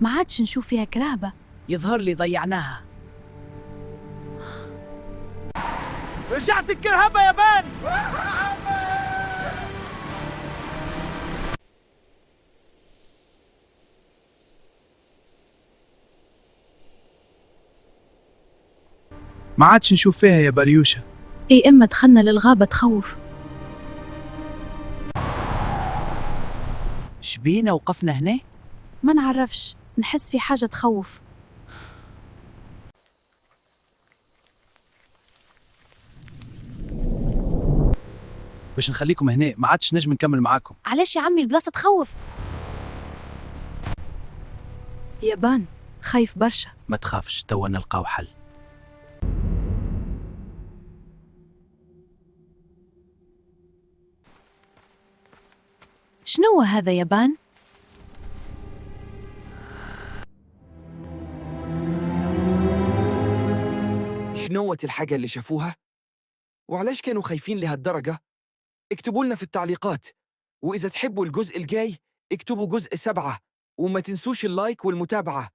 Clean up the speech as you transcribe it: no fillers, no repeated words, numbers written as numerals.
ما عادش نشوف فيها كرهبة. يظهر لي ضيعناها. رجعت الكرهبة يا بان. ما عادش نشوف فيها يا بريوشة. اي اما دخلنا للغابة تخوف. شبينا وقفنا هنا؟ ما نعرفش، نحس في حاجة تخوف. باش نخليكم هنا، ما عادش نجم نكمل معاكم. علاش يا عمي البلاصة تخوف؟ يابان خايف برشا. ما تخافش، توا نلقاو حل. شنو هذا يابان؟ شنوت الحاجة اللي شافوها؟ وعلاش كانوا خايفين لهالدرجة؟ اكتبوا لنا في التعليقات، وإذا تحبوا الجزء الجاي اكتبوا جزء 7، وما تنسوش اللايك والمتابعة.